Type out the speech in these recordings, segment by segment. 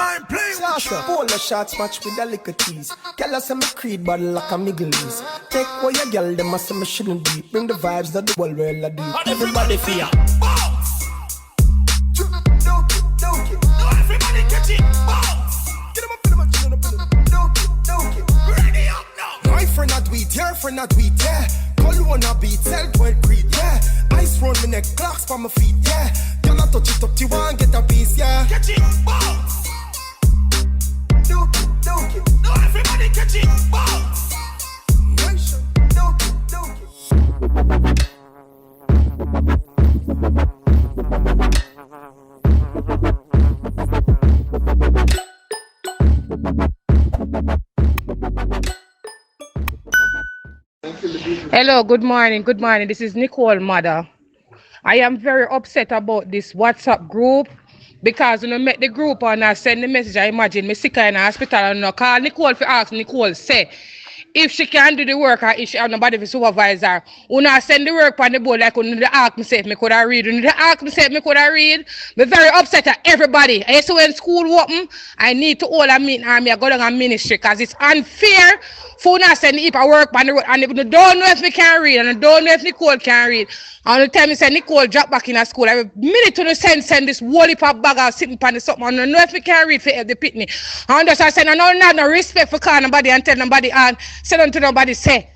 I'm playing Sasha, polo shots match with a little tease. Girl, I say me creed bottle like a Miguelese. Take away your girl, them I say me shouldn't be. Bring the vibes that the world will do. everybody fear. Bounce. No, everybody catch it. Bounce. Get him up, ready up now. My friend not tweet, your friend not tweet, yeah. Call you on a beat, tell 12 creed, yeah. Ice round me neck, clocks for my feet, yeah. Girl, I touch it up, you want get a piece, yeah. Catch it, bounce. No, everybody catch it, bounce. Hello, good morning. Good morning. This is Nicole Mother. I am very upset about this WhatsApp group because when I met the group and I send the message, I imagine me sick in the hospital and I call Nicole to ask Nicole, say, if she can do the work or if she have nobody to supervise her. When I send the work on the board, like when they ask me if I could read. When they ask me if I could read, I'm very upset at everybody. I say when school open, I need to all a meeting and I go down a ministry because it's unfair for not send the people work on the road and they don't know if me can read and I don't know if Nicole can read. And the time me say Nicole drop back in a school, every minute to the send this whole heap of bag of sitting on the something and I don't know if me can read for help the pitney. And just I said I don't have no respect for calling nobody and tell nobody and say unto nobody say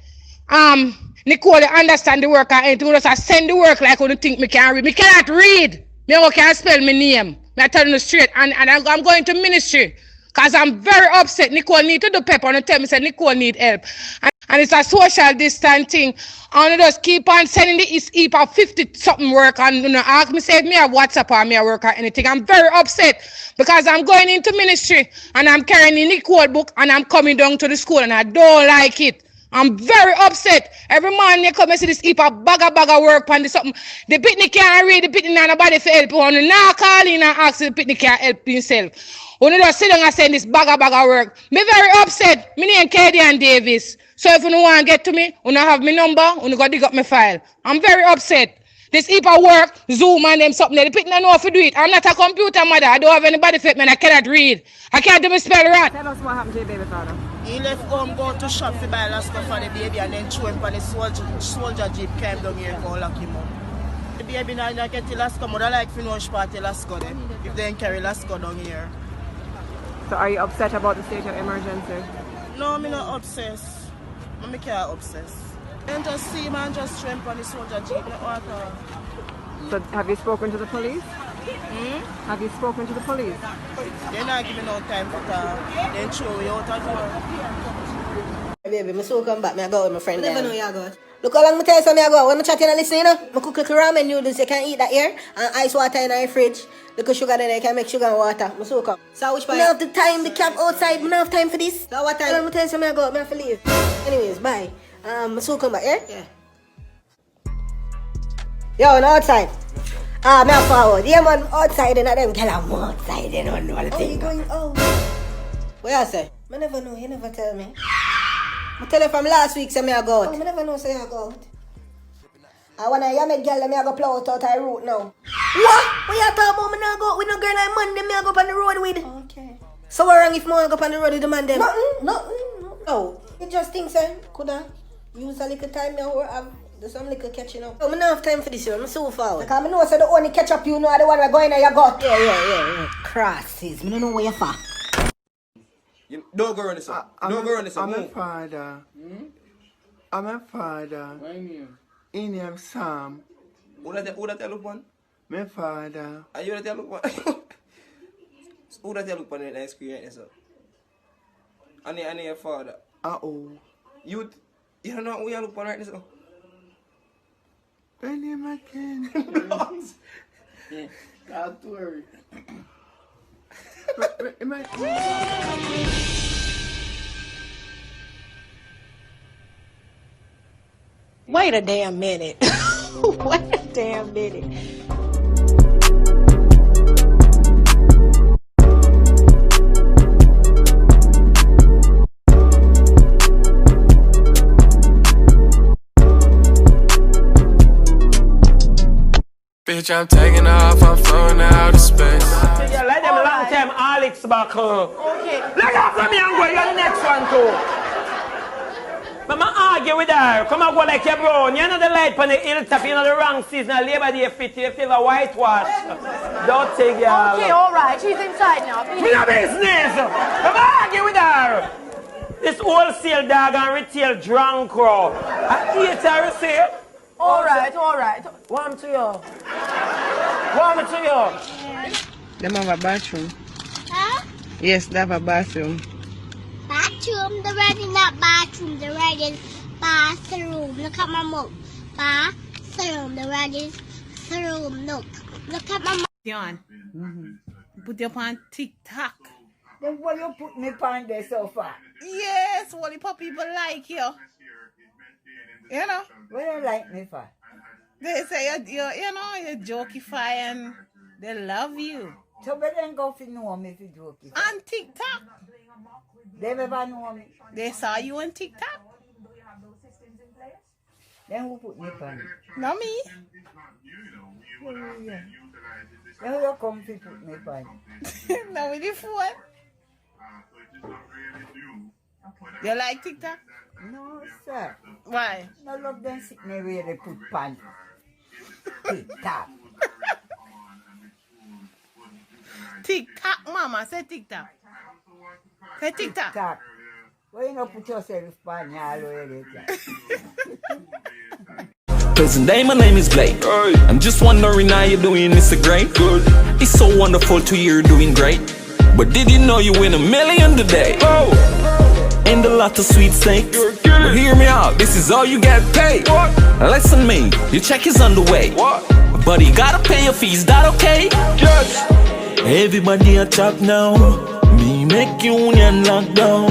Nicole you understand the work and anything. I send the work like you think me can read. Me cannot read. Me can't spell my name. I tell you straight and I'm going to ministry. Because I'm very upset. Nicole need to do pepper and tell me say Nicole need help. And it's a social distance thing. And I just keep on sending the heap of 50-something work and ask me say if me have WhatsApp or me have work or anything. I'm very upset because I'm going into ministry and I'm carrying the Nicole book and I'm coming down to the school and I don't like it. I'm very upset. Every morning they come and see this heap of bag of work and something. The pitney can't read, the pitney not nobody for help. When you now call in and ask the pitney can't help himself. When you just sit down and send this bag of work. Me very upset. Me name Kadian Davis. So if you don't want to get to me, you have my number, you go dig up my file. I'm very upset. This heap of work, Zoom and them something, the pitney don't know how to do it. I'm not a computer mother. I don't have anybody for me and I cannot read. I can't do my spell right. Tell us what happened to your baby father. He left home, go to shop to buy last stuff for the baby and then throw him on the soldier jeep, came down here and go lock him up. The baby now get the last mother like finish party last go then, if they carry last go down here. So are you upset about the state of emergency? No, I'm not obsessed. I can't obsessed. And just see man just throw him on the soldier jeep, not water. So have you spoken to the police? Have you spoken to the police? They're not giving no time for talk. They throw you out the door. Baby, I so come back. I go with my friend. Never know you go. Look how long I tell you something I go. When I chat and listen, I cook ramen noodles. You can eat that here. And ice water in the fridge. Because sugar then I can make sugar and water. I so come. So which part? I don't have the time. The camp outside. I don't have time for this. So what time? When I tell you something I go. I have to leave. Anyways, bye. I so come back here. Yeah. Yo, no outside. Me a forward. Yeah, man, outside and them girl I'm outside. They don't know what to think. Oh, you going out? What you say? I never know. You never tell me. I tell you from last week, say me a go out. Oh, I never know say I go out. I wanna hear me girl, me a go plow out the road now. What? What you talking about? Me not go out with no girl like man, them me a go up on the road with. Okay. So what wrong if me go up on the road with the man them? Nothing. No. You just think, sir, coulda use a little time now or have do some little catching up. Oh, I don't have time for this, I'm so far. Because I know so the only catch up you know are the one we're going in your gut. Yeah. Crosses. I don't know where you're for. Don't go on this one. Don't go on this one. I'm a father. I'm a father. What do you mean? In name Sam. Who that look one? My father. Are you that look one? Who that look one in the ice cream right now? And your father. You don't know who you look one right now? My name again. Yeah, not to worry. Wait a damn minute. Wait a damn minute. Bitch, I'm taking off, I'm floating out of space. Let them long time Alex buckle. Okay. Let off from me and go. You got the next one too. Mama argue with her. Come and go like your brown. You know the light on the hilltop. You know the wrong season. Labor Day fit. You feel a whitewash. Don't take your... Okay, all right. She's inside now. Me no business. Come and argue with her. This wholesale dog and retail drunk crow. I hate her, see? All right, all right. Warm to you. Warm to you. Them have a bathroom. Huh? Yes, they have a bathroom. Bathroom? The red is not bathroom. The red is bathroom. Look at my mouth. Bathroom. The red is room. Look. Look at my mouth. John, put you on TikTok. Then what you put me on there so far? Yes, what the people like you. You know? What you like me for? They say you're jokify and they love you. So where then go to know me if you jokify? On TikTok. They never know me. They saw you on TikTok. Then who put me on? Not me. Yeah. Then who you come to put me on? Now with the phone. You like TikTok? No, sir. Why? I love them sick me where they put pan. TikTok. TikTok, mama. Say TikTok. Say TikTok. TikTok. Why you not put yourself pan all over there? Cousin Day, my name is Blake. I'm just wondering how you're doing, Mr. Great. Good. It's so wonderful to hear you're doing great. But did you know you win $1 million today? Oh! And a lot of sweet steaks. But hear me out, this is all you get paid. What? Listen me, your check is on the way. What? But you gotta pay your fees, that okay? Yes. Everybody a chop now. Me make union lockdown.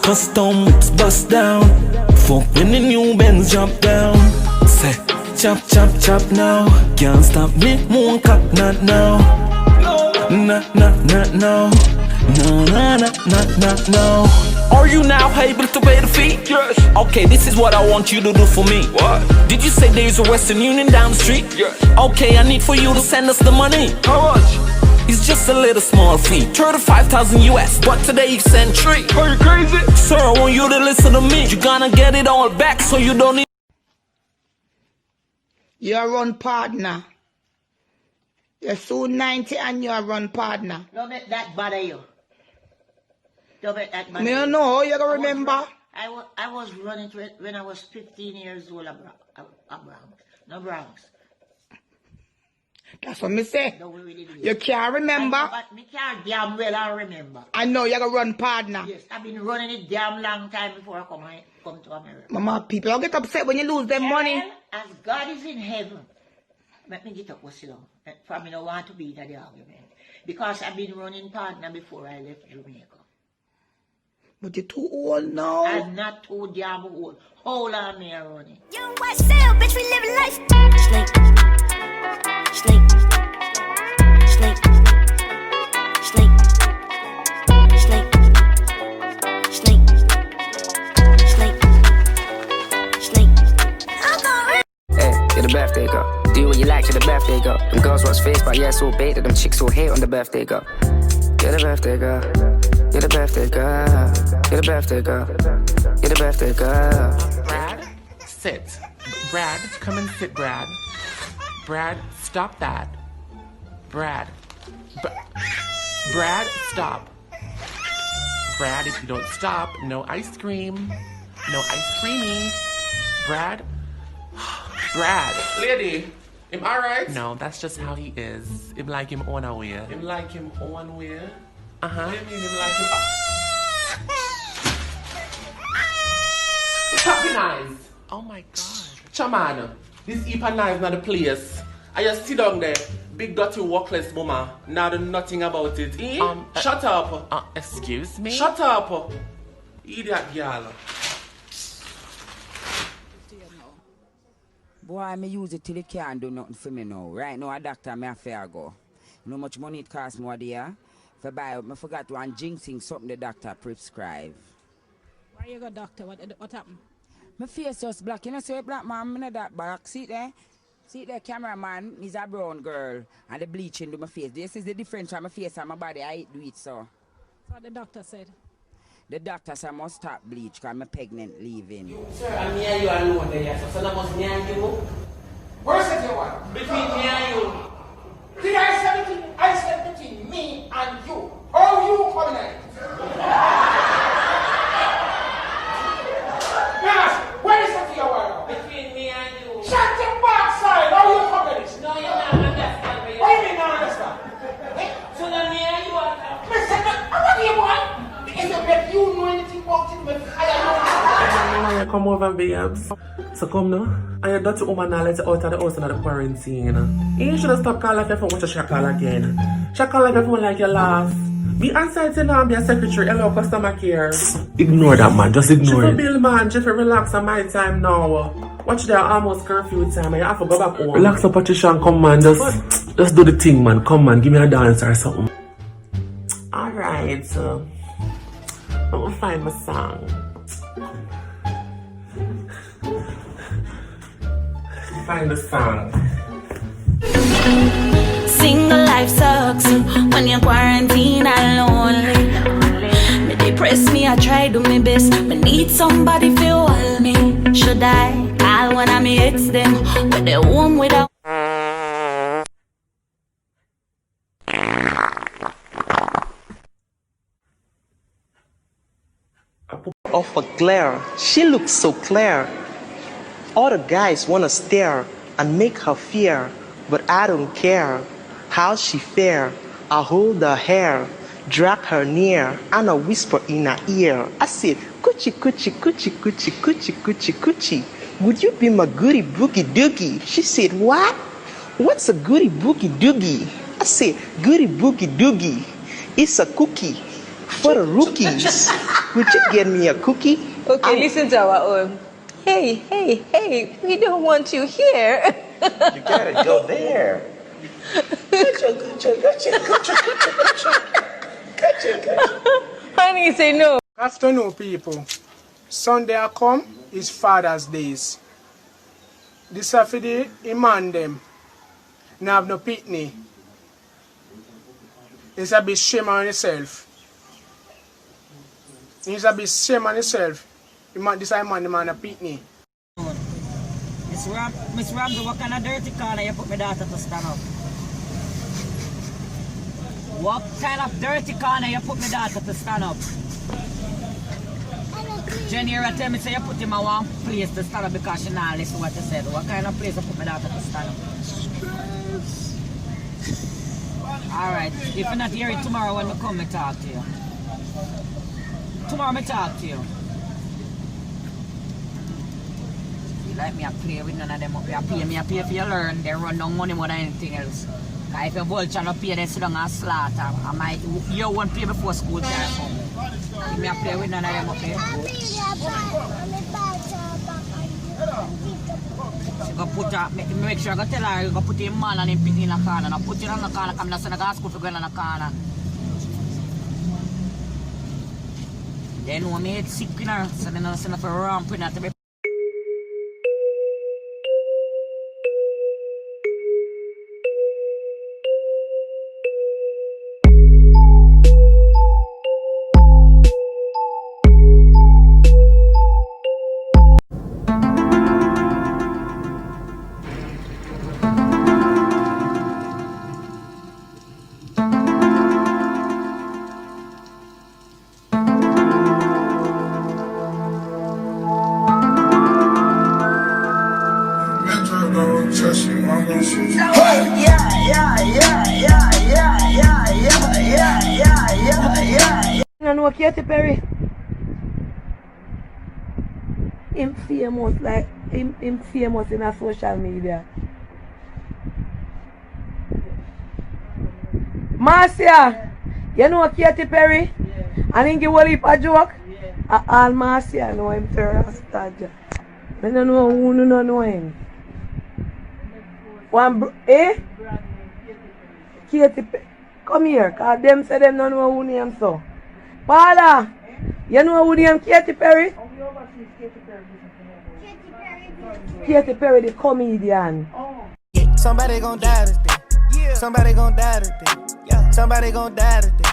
Custom whips bust down. Fuck when the new Benz drop down. Say, chop, chop, chop now. Can't stop me, moon cock, not now. Nah, nah, nah, no. No, nah, nah, nah, nah, no. Are you now able to pay the fee? Yes. Okay, this is what I want you to do for me. What? Did you say there's a Western Union down the street? Yes. Okay, I need for you to send us the money. How much? It's just a little small fee, 35,000 US, but today you send 3. Are you crazy? Sir, I want you to listen to me. You're gonna get it all back, so you don't need... You're run partner. You're soon 90 and you're run partner. Don't make that bother you. Don't make that bother Me you. don't know, you gotta remember. I was running to it when I was 15 years old, a Bronx. No Bronx. That's what me say. No, we really do. You can't remember. But me can't damn well I remember. I know, you gotta run partner. Yes, I've been running it damn long time before I come to America. Mama, people don't get upset when you lose them money. As God is in heaven, let me get up with you. For me, I don't want to be in the argument. Because I've been running partner before I left Jamaica. But you're too old now. I'm not too damn old. How long me running? You what sell, bitch, we live life. Slink. Slink. Slink. Slink. Slink. Slink. Slink. Slink. Hey, get the birthday go. Do what you like to the birthday go. Them girls watch face, but yeah, so bait that them chicks so hate on the birthday go. Get the birthday go. Get the birthday girl. Get the birthday girl. Get the birthday girl. Brad, sit. Brad, come and sit, Brad. Brad, stop that. Brad. Brad, stop. Brad, if you don't stop, no ice cream. No ice creamy. Brad. Brad. Lady, am I right? No, that's just how he is. Him like him on a way. Him like him on way? Uh-huh. What do you mean him like him? Stop your eyes. Oh my God. Chaman, this Ipa knife not the place. I just sit down there, big dirty workless woman, now do nothing about it. Eh? Shut up. Excuse me? Shut up. Idiot girl. Boy, me use it till it can't do nothing for me now. Right now, a doctor, me a fair go. You know how much money it costs me there? For buy, I forgot one jinxing something the doctor prescribe. Why you go doctor? What happened? My face just black. You know, say black man, I know that back. See there? See the cameraman is a brown girl and the bleaching to my face. This is the difference from my face and my body. I do it so. That's what the doctor said. The doctor said I must stop bleach because I'm pregnant leaving. Sir, and me and you alone there, so that must me and you. Where's the one? Between me and you. Did I say between? I said between me and you. How you coming at it? Yes, where is the one? Between me and you. Shut your backside! How you coming at it? No, you don't understand me. What do you mean not understand? So that me and you are... Listen, what do you want? Is it that you know anything about it? I come over, babes. So come now. And your dirty woman now let you out of the house under the quarantine. You should have stopped calling your phone when she call again. She call your phone like you laugh. Be answered now and be a secretary. Hello, customer care. Ignore that, man. Just ignore it. She bill, man. She relax on my time now. Watch there, almost curfew time. And you have to go back home. Relax up, Patricia, and come, man. Just do the thing, man. Come, man. Give me a dance or something. Alright. I'm gonna find my song. Find the song. Single life sucks when you're quarantined and lonely. Me depress me, I try do my best. Me need somebody feel hold me. Should I call one of me ex them when they home without? Of a glare, she looks so clear. All the guys wanna stare and make her fear, but I don't care how she fare. I hold her hair, drag her near, and I whisper in her ear. I said, coochie, coochie, coochie, coochie, coochie, coochie, coochie. Would you be my goody boogie doogie? She said, what? What's a goody boogie doogie? I said, goody boogie doogie. It's a cookie for the rookies. Would you get me a cookie? Okay, listen to our own. Hey, hey, hey, we don't want you here. You gotta go there. Honey, say no. Afternoon, people. Sunday I come is Father's Days. This Saturday, he man them. Now have no pitney. It's a bit shame on yourself. It's a bit shame on yourself. This man, the man a pitney. Miss Ramsey, what kind of dirty corner you put my daughter to stand up? What kind of dirty corner you put my daughter to stand up? Jenny, you tell me say you put him in one place to stand up because she not listen to what you said. What kind of place you put my daughter to stand up? Alright, if you're not hearing tomorrow when I come, I talk to you. Tomorrow I talk to you. Like me, I play with none of them up here. I pay for you learn. They run down money more than anything else. If your vulture not pay, they sit down and slaughter. You won't pay before school time come. If me, I play with none of them up here. She go put her, make sure I go tell her, you go put him man and him pit in the corner. Now put it on the corner, come down to the school for going on the corner. They know me head sick in her, so they don't send her for ramp in her to be. Katy Perry. Him famous, like him famous in a social media. Marcia, you know Katy Perry? Yeah. And he give a heap of joke? Yeah. All Marcia know him to Rastaja. I don't know who don't know him. Katy Perry. Come here, cause them say them don't know who name so. Paula, you know who name Katy Perry? Katy Perry, the comedian. Somebody gon' die today. Yeah. Somebody gon' die today. Yeah. Somebody gon' die today.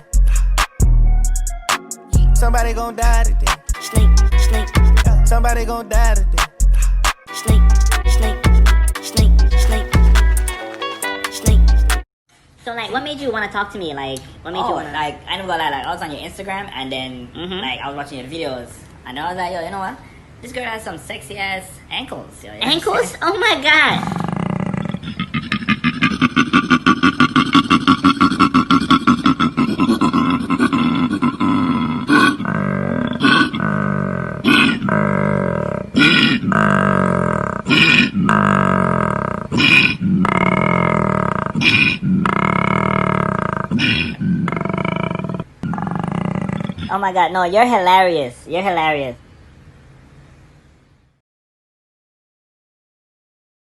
Somebody gon' die today. Snake, snake. Yeah. Somebody gon' die today. Snake, snake, snake, snake, snake. So like, what made you want to talk to me? Like, what made you want to? Like, I know gonna lie, like, I was on your Instagram, and then, like, I was watching your videos, and I was like, yo, you know what? This girl has some sexy ass ankles. Yo, you know Ankles? Oh my god. Oh my god, no, you're hilarious. You're hilarious.